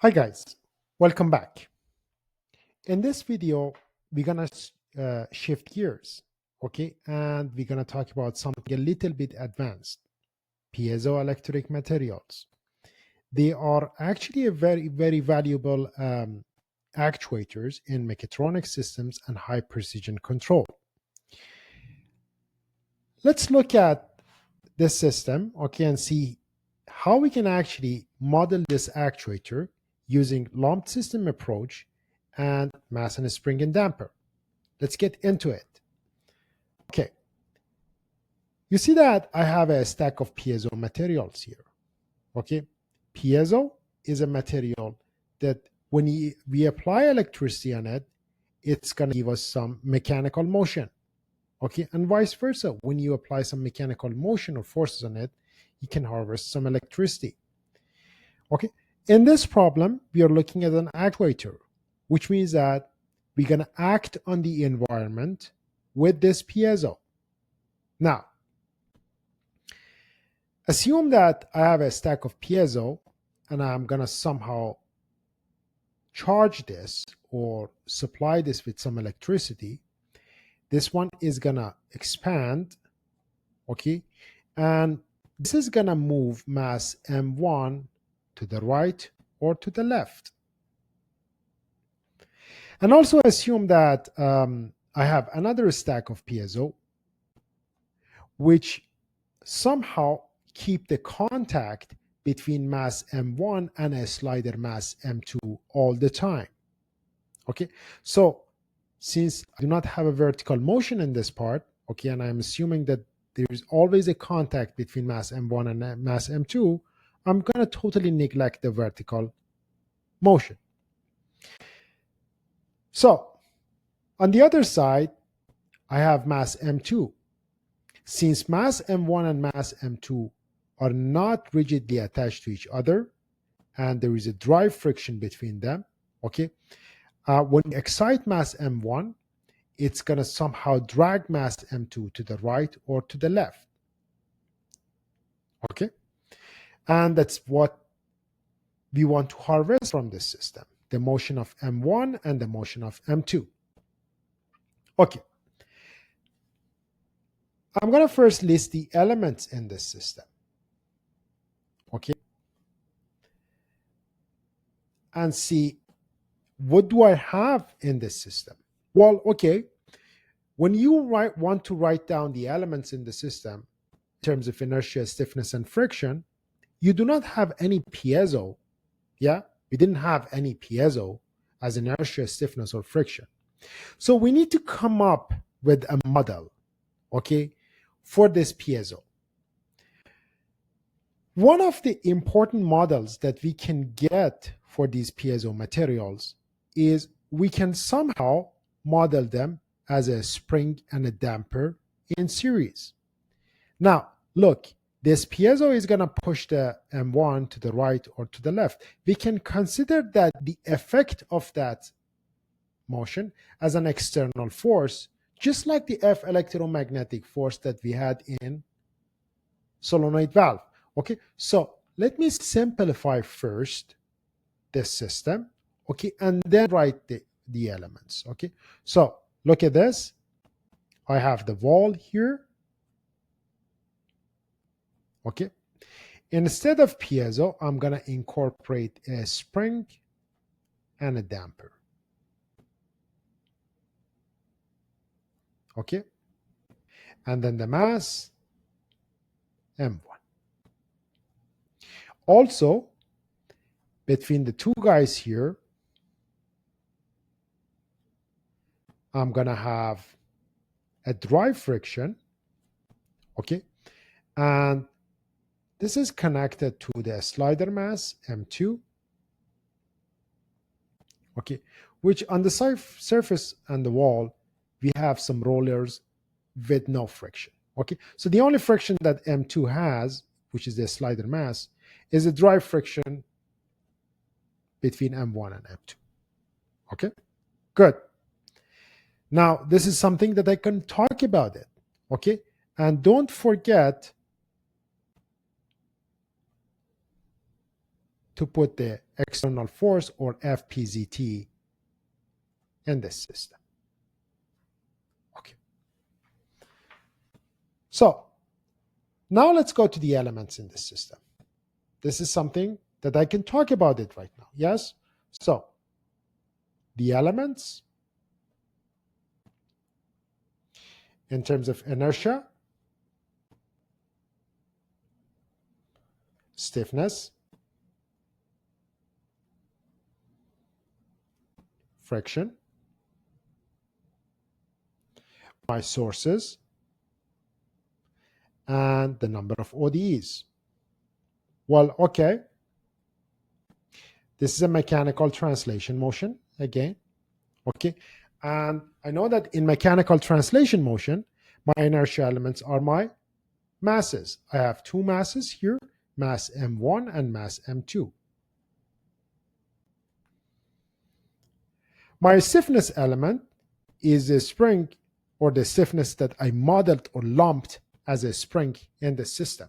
Hi guys, welcome back. In this video, we're gonna shift gears, okay? And we're gonna talk about something a little bit advanced, piezoelectric materials. They are actually a very valuable actuators in mechatronic systems and high precision control. Let's look at this system, okay, and see how we can actually model this actuator using lumped system approach and mass and spring and damper. Let's get into it. Okay, you see that I have a stack of piezo materials here. Okay, piezo is a material that when we apply electricity on it, it's going to give us some mechanical motion. Okay, and vice versa. When you apply some mechanical motion or forces on it, you can harvest some electricity. Okay, in this problem, we are looking at an actuator, which means that we're going to act on the environment with this piezo. Now, assume that I have a stack of piezo and I'm going to somehow charge this or supply this with some electricity. This one is going to expand, okay? And this is going to move mass M1 to the right or to the left. And also assume that I have another stack of piezo, which somehow keep the contact between mass M1 and a slider mass M2 all the time. Okay, so since I do not have a vertical motion in this part, okay, and I'm assuming that there is always a contact between mass M1 and mass M2, I'm going to totally neglect the vertical motion. So on the other side, I have mass M2. Since mass M1 and mass M2 are not rigidly attached to each other, and there is a drive friction between them, okay, when you excite mass M1, it's going to somehow drag mass M2 to the right or to the left. Okay, and that's what we want to harvest from this system, the motion of M1 and the motion of M2. Okay, I'm going to first list the elements in this system. Okay, and see what do I have in this system. Well, okay, when you want to write down the elements in the system in terms of inertia, stiffness, and friction, you do not have any piezo. Yeah, we didn't have any piezo as inertia, stiffness, or friction. So we need to come up with a model, okay, for this piezo. One of the important models that we can get for these piezo materials is we can somehow model them as a spring and a damper in series. Now, look, this piezo is going to push the M1 to the right or to the left. We can consider that the effect of that motion as an external force, just like the F electromagnetic force that we had in solenoid valve. Okay, so let me simplify first this system, okay, and then write the elements. Okay, so look at this. I have the wall here. Okay, instead of piezo, I'm going to incorporate a spring and a damper. Okay, and then the mass M1. Also, between the two guys here, I'm going to have a drive friction. Okay, and this is connected to the slider mass M2. Okay, which on the surface and the wall, we have some rollers with no friction. Okay, so the only friction that M2 has, which is the slider mass, is a drive friction between M1 and M2. Okay, good. Now, this is something that I can talk about it. Okay, and don't forget to put the external force or FPZT in this system. Okay. So now let's go to the elements in this system. This is something that I can talk about it right now. Yes? So the elements in terms of inertia, stiffness, friction, my sources, and the number of ODEs. Well, okay. This is a mechanical translation motion again. Okay. And I know that in mechanical translation motion, my inertia elements are my masses. I have two masses here, mass M1 and mass M2. My stiffness element is a spring, or the stiffness that I modeled or lumped as a spring in the system.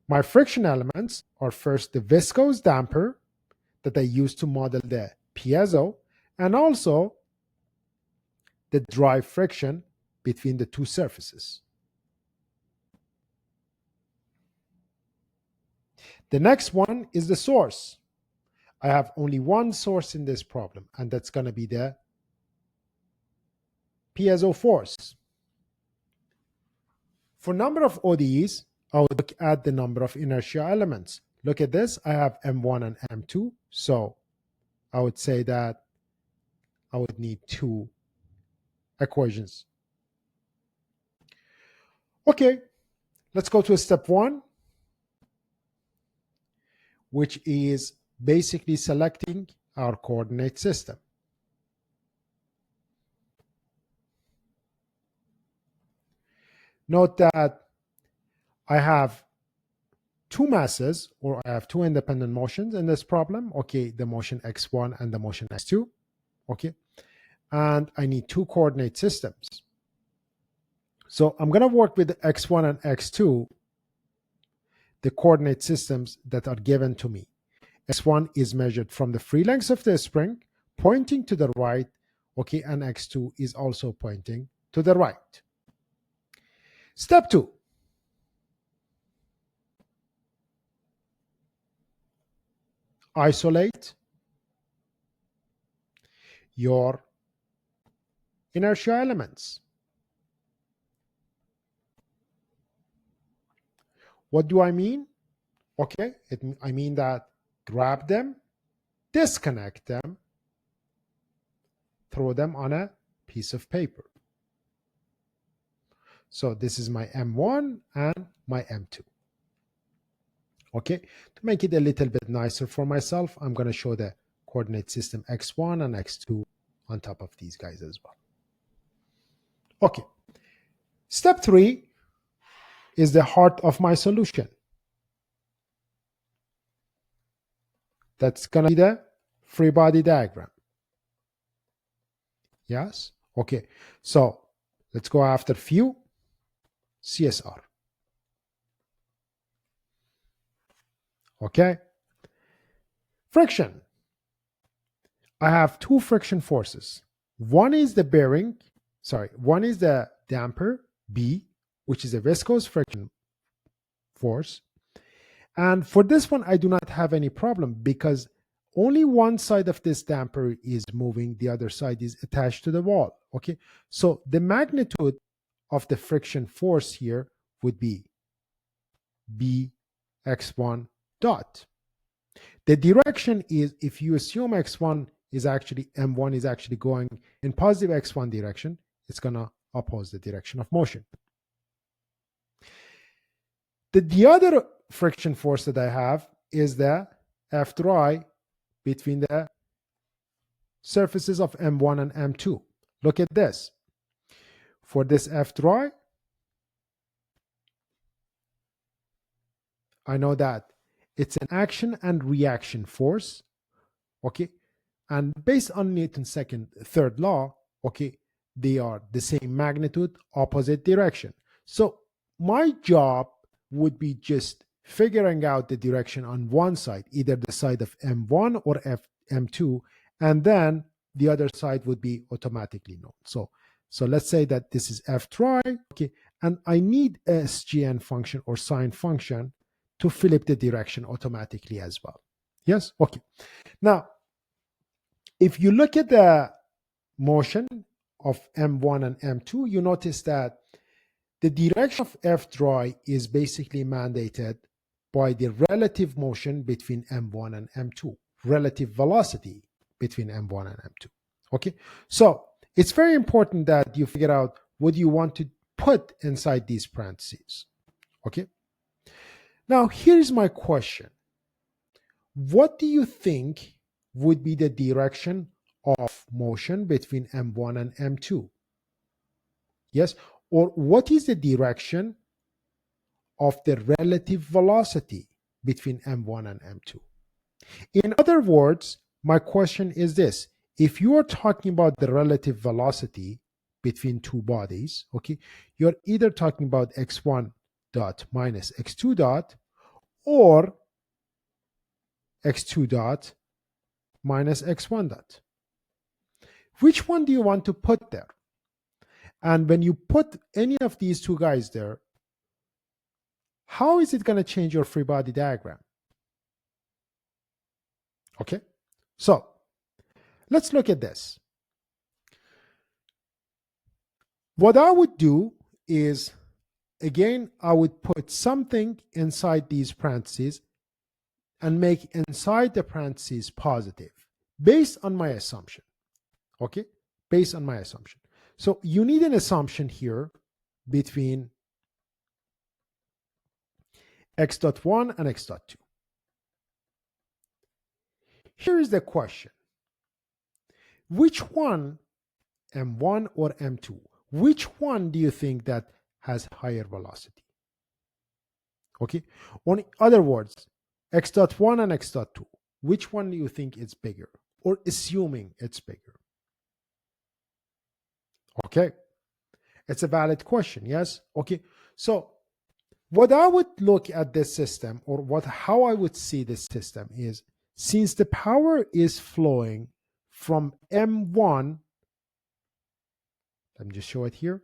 My friction elements are first the viscose damper that I use to model the piezo, and also the dry friction between the two surfaces. The next one is the source. I have only one source in this problem, and that's going to be the piezo force. For number of ODEs, I would look at the number of inertia elements. Look at this. I have M1 and M2. So I would say that I would need two equations. Okay, let's go to step one, which is basically selecting our coordinate system. Note that I have two masses, or I have two independent motions in this problem. Okay, the motion x1 and the motion x2. Okay, and I need two coordinate systems. So I'm going to work with x1 and x2, the coordinate systems that are given to me. x1 is measured from the free length of the spring, pointing to the right. Okay, and x2 is also pointing to the right. Step two. Isolate your inertia elements. What do I mean? Okay, I mean that grab them, disconnect them, throw them on a piece of paper. So this is my M1 and my M2. Okay, to make it a little bit nicer for myself, I'm going to show the coordinate system x1 and x2 on top of these guys as well. Okay, step three is the heart of my solution. That's going to be the free body diagram. Yes? Okay, so let's go after few CSR. Okay, friction. I have two friction forces. One is the bearing, one is the damper, B, which is a viscose friction force. And for this one, I do not have any problem because only one side of this damper is moving, the other side is attached to the wall. Okay, so the magnitude of the friction force here would be Bx1 dot. The direction is, if you assume x1 is actually, m1 is actually going in positive x1 direction, it's going to oppose the direction of motion. The other friction force that I have is the F dry between the surfaces of M1 and M2. Look at this. For this F dry, I know that it's an action and reaction force. Okay. And based on Newton's third law, okay, they are the same magnitude, opposite direction. So my job would be just figuring out the direction on one side, either the side of M1 or M2, and then the other side would be automatically known. So let's say that this is F try, okay, and I need a SGN function or sine function to flip the direction automatically as well. Yes, okay. Now, if you look at the motion of M1 and M2, you notice that the direction of F dry is basically mandated by the relative motion between M1 and M2, relative velocity between M1 and M2. Okay, so it's very important that you figure out what you want to put inside these parentheses. Okay, now here's my question. What do you think would be the direction of motion between M1 and M2? Yes, or what is the direction of the relative velocity between M1 and M2? In other words, my question is this. If you are talking about the relative velocity between two bodies, okay, you're either talking about x1 dot minus x2 dot or x2 dot minus x1 dot. Which one do you want to put there? And when you put any of these two guys there, how is it going to change your free body diagram? Okay, so let's look at this. What I would do is, again, I would put something inside these parentheses and make inside the parentheses positive based on my assumption. Okay, based on my assumption. So you need an assumption here between x dot 1 and x dot 2. Here is the question. Which one, M1 or M2, which one do you think that has higher velocity? Okay, in other words, x dot 1 and x dot 2, which one do you think is bigger, or assuming it's bigger? Okay, it's a valid question, yes? Okay, so what I would look at this system, or how I would see this system is, since the power is flowing from M1, let me just show it here.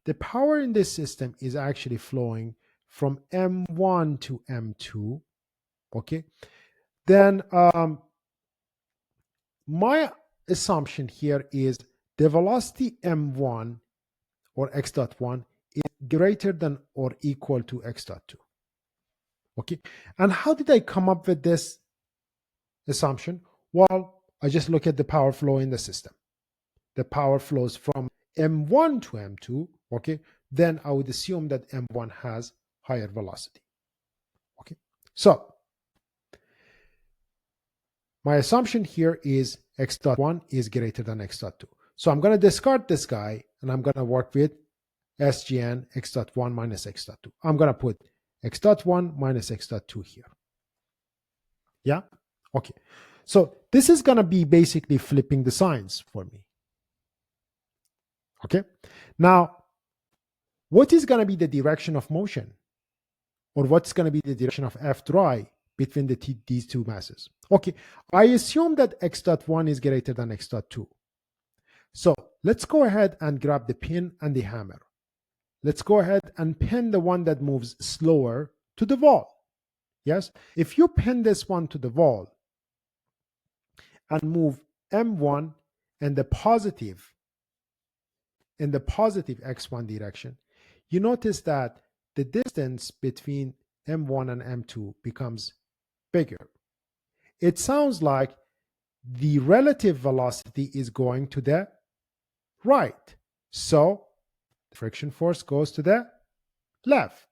The power in this system is actually flowing from M1 to M2, okay? Then my assumption here is the velocity M1 or x dot 1 is greater than or equal to x dot 2. Okay, and how did I come up with this assumption? Well, I just look at the power flow in the system. The power flows from M1 to M2, okay? Then I would assume that M1 has higher velocity. Okay, so my assumption here is x dot 1 is greater than x dot 2. So I'm going to discard this guy and I'm going to work with SGN x dot 1 minus x dot 2. I'm going to put x dot 1 minus x dot 2 here. Yeah? Okay. So this is going to be basically flipping the signs for me. Okay. Now, what is going to be the direction of motion? Or what's going to be the direction of F dry between these two masses? Okay. I assume that x dot 1 is greater than x dot 2. So let's go ahead and grab the pin and the hammer. Let's go ahead and pin the one that moves slower to the wall. Yes, if you pin this one to the wall and move M1 in the positive x1 direction, you notice that the distance between M1 and M2 becomes bigger. It sounds like the relative velocity is going to the right. So the friction force goes to the left.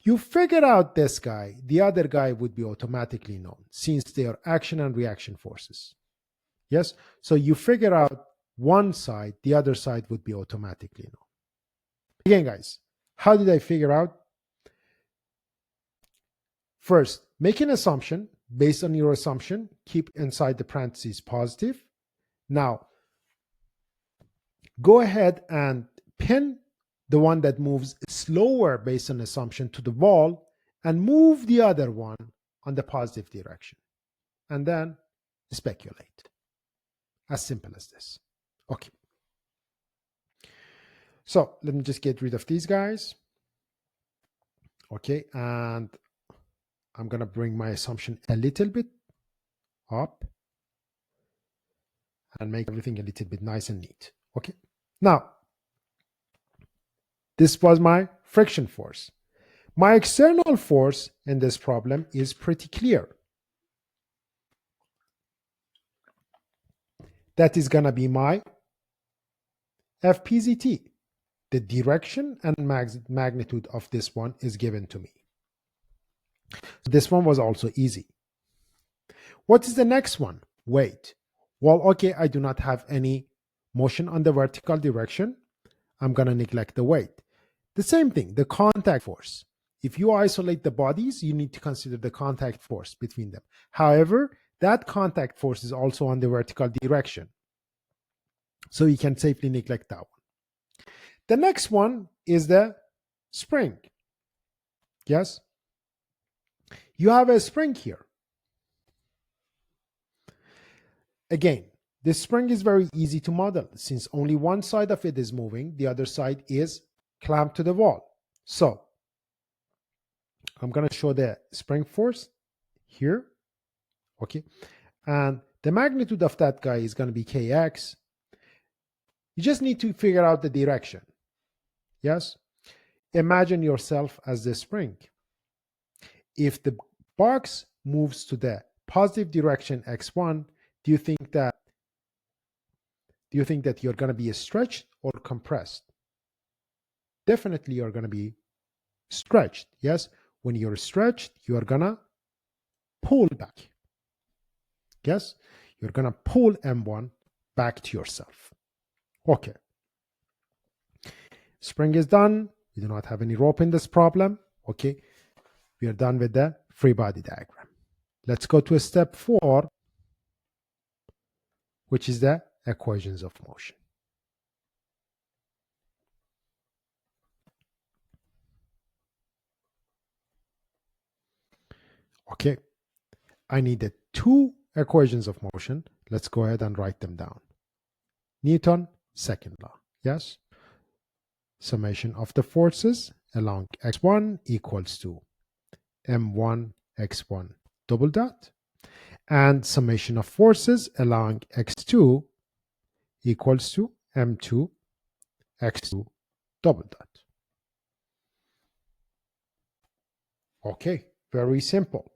You figure out this guy, the other guy would be automatically known since they are action and reaction forces. Yes, so you figure out one side, the other side would be automatically known. Again, guys, how did I figure out? First, make an assumption. Based on your assumption, keep inside the parentheses positive. Now, go ahead and pin the one that moves slower based on assumption to the wall and move the other one on the positive direction, and then speculate. As simple as this. Okay. So let me just get rid of these guys. Okay, and I'm going to bring my assumption a little bit up and make everything a little bit nice and neat. Okay, now this was my friction force. My external force in this problem is pretty clear. That is going to be my FPZT. The direction and magnitude of this one is given to me. So this one was also easy. What is the next one? Weight. Well, okay, I do not have any motion on the vertical direction. I'm going to neglect the weight. The same thing, the contact force. If you isolate the bodies, you need to consider the contact force between them. However, that contact force is also on the vertical direction. So you can safely neglect that one. The next one is the spring. Yes? You have a spring here. Again, this spring is very easy to model since only one side of it is moving, the other side is clamped to the wall. So I'm going to show the spring force here. Okay. And the magnitude of that guy is going to be kx. You just need to figure out the direction. Yes. Imagine yourself as the spring. If the box moves to the positive direction x1, do you think that you're going to be stretched or compressed? Definitely you're going to be stretched. Yes. When you're stretched, you're going to pull back. Yes. You're going to pull M1 back to yourself. Okay. Spring is done. We do not have any rope in this problem. Okay. We are done with the free body diagram. Let's go to step 4, which is the equations of motion. Okay. I needed 2 equations of motion. Let's go ahead and write them down. Newton, second law. Yes. Summation of the forces along x1 equals to m1 x1 double dot, and summation of forces along x2 equals to m2 x2 double dot. Okay, very simple.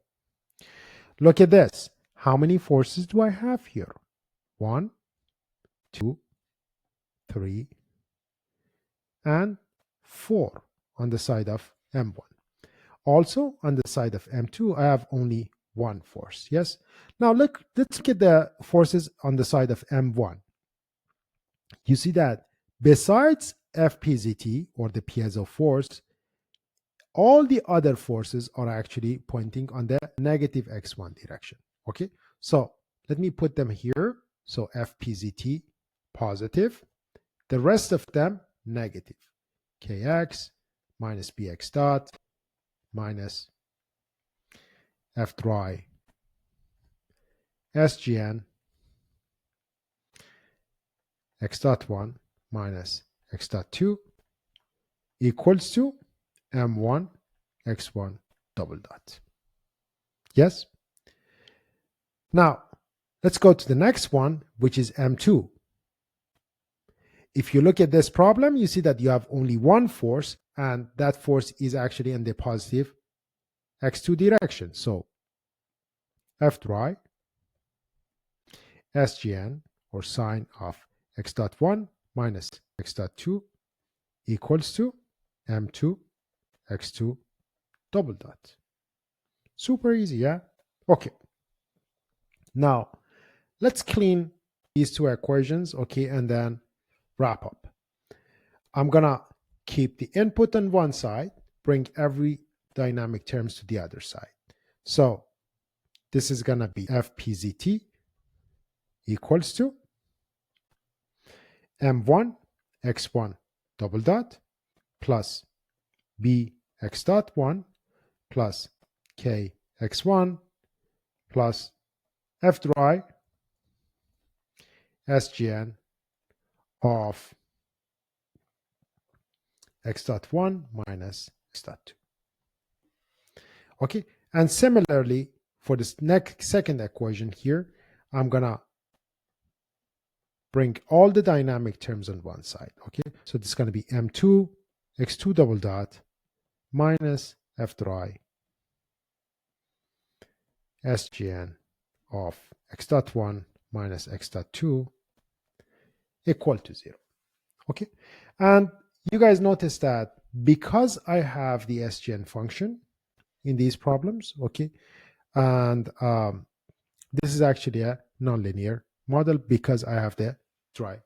Look at this. How many forces do I have here? 1, 2, 3, and 4 on the side of m1. Also, on the side of m2, I have only 1 force. Yes. Now let's look at the forces on the side of m1. You see that besides FPZT, or the piezo force, all the other forces are actually pointing on the negative x1 direction. Okay. So let me put them here. So FPZT positive, the rest of them negative. Kx minus bx dot minus f dry sgn x dot 1 minus x dot 2 equals to m1 x1 double dot. Yes. Now let's go to the next one, which is m2. If you look at this problem, you see that you have only 1 force, and that force is actually in the positive x2 direction. So f dry sgn, or sine of x dot 1 minus x dot 2 equals to m2 x2 double dot. Super easy, yeah? Okay. Now let's clean these 2 equations, okay, and then wrap up. I'm gonna keep the input on one side, bring every dynamic terms to the other side. So this is gonna be FPZT equals to M1 x1 double dot plus B x dot 1 plus kx1 plus f dry SGN of x dot 1 minus x dot 2. Okay, and similarly for this next second equation here, I'm gonna bring all the dynamic terms on one side. Okay, so this is going to be m2 x2 double dot minus f dry SGN of x dot 1 minus x dot 2 equal to 0. Okay, and you guys notice that because I have the SGN function in these problems, okay, and this is actually a nonlinear model because I have the dry